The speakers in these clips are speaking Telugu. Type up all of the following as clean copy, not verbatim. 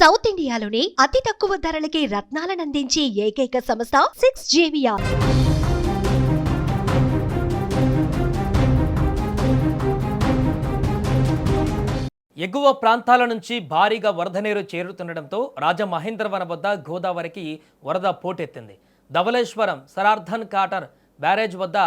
సౌత్ ఇండియాలోని అతి తక్కువ ధరలకి రత్నాలనందించే ఏకైక సంస్థ 6JVR. ఎగువ ప్రాంతాల నుంచి భారీగా వరద నీరు చేరుతుండటంతో రాజమహేంద్రవరం వద్ద గోదావరికి వరద పోటెత్తింది. ధవళేశ్వరం సరార్థన్ కాటర్ బ్యారేజ్ వద్ద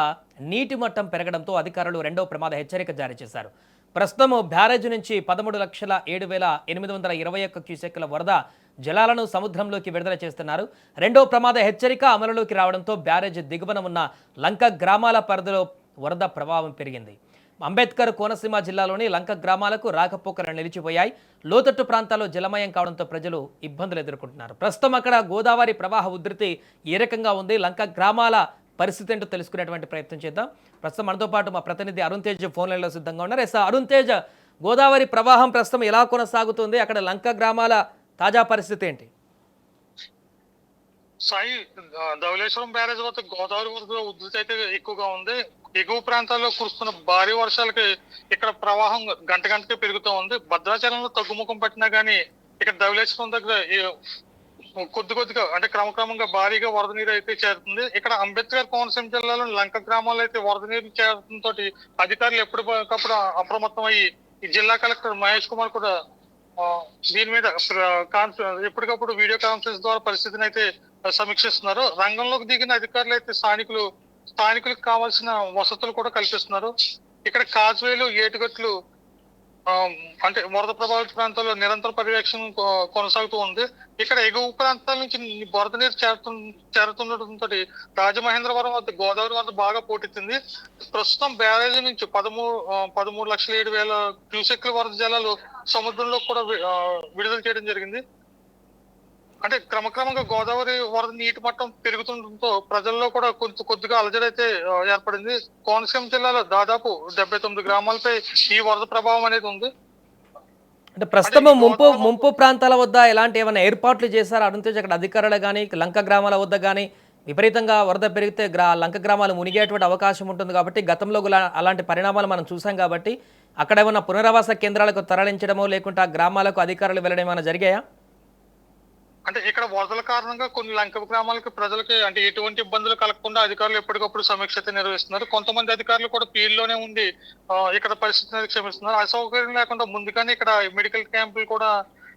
నీటి మట్టం పెరగడంతో అధికారులు రెండో ప్రమాద హెచ్చరిక జారీ చేశారు. ప్రస్తుతం బ్యారేజ్ నుంచి 13,07,821 క్యూసెక్కుల వరద జలాలను సముద్రంలోకి విడుదల చేస్తున్నారు. రెండో ప్రమాద హెచ్చరిక అమలులోకి రావడంతో బ్యారేజ్ దిగువన ఉన్న లంక గ్రామాల పరిధిలో వరద ప్రభావం పెరిగింది. అంబేద్కర్ కోనసీమ జిల్లాలోని లంక గ్రామాలకు రాకపోకలు నిలిచిపోయాయి. లోతట్టు ప్రాంతాల్లో జలమయం కావడంతో ప్రజలు ఇబ్బందులు ఎదుర్కొంటున్నారు. ప్రస్తుతం అక్కడ గోదావరి ప్రవాహ ఉధృతి ఏ రకంగా ఉంది, లంక గ్రామాల పరిస్థితి ఏంటో తెలుసుకునేటువంటి ప్రయత్నం చేద్దాం. ప్రస్తుతం మనతో పాటు మా ప్రతినిధి అరుణ్ తేజ్ ఫోన్ లైన్లో సిద్ధంగా ఉన్నారు. అరుణ్ తేజ్, గోదావరి ప్రవాహం ప్రస్తుతం ఎలా కొనసాగుతుంది, అక్కడ లంక గ్రామాల తాజా పరిస్థితి ఏంటి? సాయి, ధవళేశ్వరం బ్యారేజ్ వద్ద గోదావరి వద్ద ఉధృతి అయితే ఎక్కువగా ఉంది. ఎగువ ప్రాంతాల్లో కురుస్తున్న భారీ వర్షాలకి ఇక్కడ ప్రవాహం గంట గంటకి పెరుగుతూ ఉంది. భద్రాచలంలో తగ్గుముఖం పట్టినా గానీ ఇక్కడ ధవళేశ్వరం దగ్గర కొద్దిగా అంటే క్రమక్రమంగా భారీగా వరద నీరు అయితే చేరుతుంది. ఇక్కడ అంబేద్కర్ కోనసీమ జిల్లాలో లంక గ్రామాల్లో అయితే వరద నీరు చేరడంతో అధికారులు ఎప్పటికప్పుడు అప్రమత్తం అయ్యి ఈ జిల్లా కలెక్టర్ మహేష్ కుమార్ కూడా దీని మీద ఎప్పటికప్పుడు వీడియో కాన్ఫరెన్స్ ద్వారా పరిస్థితిని అయితే సమీక్షిస్తున్నారు. రంగంలోకి దిగిన అధికారులు అయితే స్థానికులకు కావాల్సిన వసతులు కూడా కల్పిస్తున్నారు. ఇక్కడ కాజ్వేలు, ఏటుగట్లు అంటే వరద ప్రభావిత ప్రాంతాల్లో నిరంతర పర్యవేక్షణ కొనసాగుతూ ఉంది. ఇక్కడ ఎగువ ప్రాంతాల నుంచి వరద నీరు చేరుతుండటంతో రాజమహేంద్రవరం వద్ద గోదావరి వద్ద బాగా పోటెత్తింది. ప్రస్తుతం బ్యారేజీ నుంచి 13,07,000 క్యూసెక్ల వరద జలాలు సముద్రంలో కూడా విడుదల చేయడం జరిగింది. అంటే క్రమక్రమంగా గోదావరి వరద నీటి మట్టం పెరుగుతుండటంతో ప్రజల్లో కూడా కొద్దిగా అలజడి అయితే ఏర్పడింది. కోనసీమ జిల్లాలో దాదాపు 79 గ్రామాలపై ఈ వరద ప్రభావం అనేది ఉంది. అంటే ప్రస్తుతం ముంపు ప్రాంతాల వద్ద ఎలాంటి ఏమైనా ఏర్పాట్లు చేశారు అరుణ్ తేజ్? అక్కడ అధికారులు కానీ లంక గ్రామాల వద్ద కానీ విపరీతంగా వరద పెరిగితే లంక గ్రామాలు మునిగేటువంటి అవకాశం ఉంటుంది కాబట్టి గతంలో అలాంటి పరిణామాలు మనం చూసాం కాబట్టి అక్కడ ఏమైనా పునరావాస కేంద్రాలకు తరలించడమో లేకుంటే ఆ గ్రామాలకు అధికారులు వెళ్ళడం ఏమైనా జరిగాయా? అంటే ఇక్కడ వరదల కారణంగా కొన్ని లంక గ్రామాలకి ప్రజలకి అంటే ఎటువంటి ఇబ్బందులు కలగకుండా అధికారులు ఎప్పటికప్పుడు సమీక్ష నిర్వహిస్తున్నారు. కొంతమంది అధికారులు కూడా ఫీల్డ్ ఉండి ఇక్కడ పరిస్థితిని క్షమిస్తున్నారు. అసౌకర్యం లేకుండా ముందుగానే ఇక్కడ మెడికల్ క్యాంపులు కూడా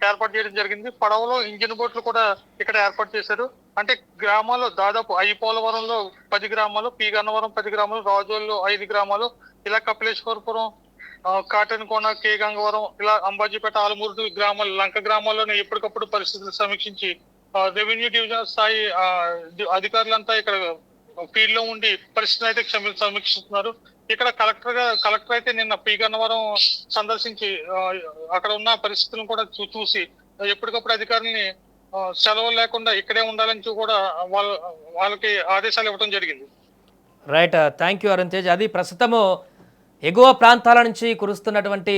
ఏర్పాటు చేయడం జరిగింది. పడవలో ఇంజిన్ బోట్లు కూడా ఇక్కడ ఏర్పాటు చేశారు. అంటే గ్రామాల్లో దాదాపు పోలవరంలో 10 గ్రామాలు, పి గన్నవరం 10 గ్రామాలు, రాజోల్లో 5 గ్రామాలు, ఇలా కపిలేశ్వరపురం, కాటన్కోన, కే గంగవరం, ఇలా అంబాజీపేట, ఆలమూరు గ్రామాలు, లంక గ్రామాల్లోనే ఎప్పటికప్పుడు పరిస్థితులు సమీక్షించి రెవెన్యూ డివిజన్ స్థాయి అధికారులంతా ఇక్కడ ఫీల్డ్ లో ఉండి పరిస్థితిని అయితే సమీక్షిస్తున్నారు. ఇక్కడ కలెక్టర్ అయితే నిన్న పి గన్నవరం సందర్శించి అక్కడ ఉన్న పరిస్థితులను కూడా చూసి ఎప్పటికప్పుడు అధికారులని సెలవులు లేకుండా ఇక్కడే ఉండాలని కూడా వాళ్ళకి ఆదేశాలు ఇవ్వడం జరిగింది. Right, thank you Arun Tej. అది ప్రస్తుతము ఎగువ ప్రాంతాల నుంచి కురుస్తున్నటువంటి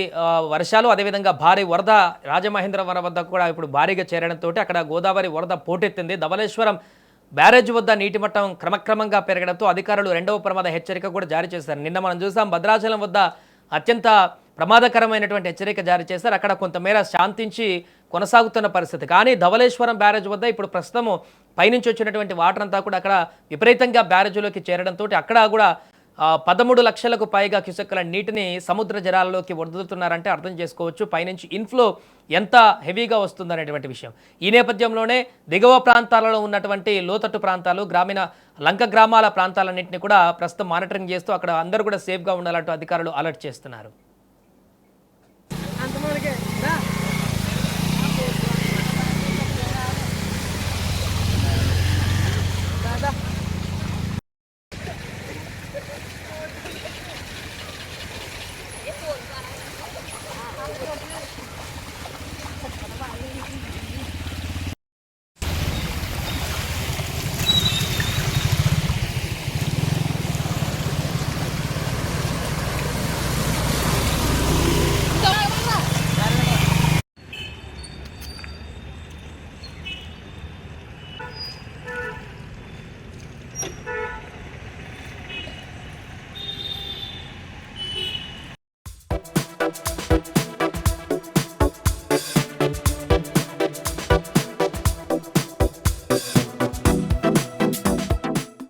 వర్షాలు, అదేవిధంగా భారీ వరద రాజమహేంద్రవరం వద్ద కూడా ఇప్పుడు భారీగా చేరడంతో అక్కడ గోదావరి వరద పోటెత్తింది. ధవళేశ్వరం బ్యారేజ్ వద్ద నీటి మట్టం క్రమక్రమంగా పెరగడంతో అధికారులు రెండవ ప్రమాద హెచ్చరిక కూడా జారీ చేశారు. నిన్న మనం చూసాం భద్రాచలం వద్ద అత్యంత ప్రమాదకరమైనటువంటి హెచ్చరిక జారీ చేశారు. అక్కడ కొంతమేర శాంతించి కొనసాగుతున్న పరిస్థితి. కానీ ధవళేశ్వరం బ్యారేజ్ వద్ద ఇప్పుడు ప్రస్తుతం పైనుంచి వచ్చినటువంటి వాటర్ అంతా కూడా అక్కడ విపరీతంగా బ్యారేజ్లోకి చేరడంతో అక్కడ కూడా 13 లక్షలకు పైగా క్యూసెక్కుల నీటిని సముద్ర జలాల్లోకి వదులుతున్నారంటే అర్థం చేసుకోవచ్చు పైనుంచి ఇన్ఫ్లో ఎంత హెవీగా వస్తుందనేటువంటి విషయం. ఈ నేపథ్యంలోనే దిగువ ప్రాంతాలలో ఉన్నటువంటి లోతట్టు ప్రాంతాలు, గ్రామీణ లంక గ్రామాల ప్రాంతాలన్నింటినీ కూడా ప్రస్తుతం మానిటరింగ్ చేస్తూ అక్కడ అందరూ కూడా సేఫ్గా ఉండాలంటూ అధికారులు అలర్ట్ చేస్తున్నారు.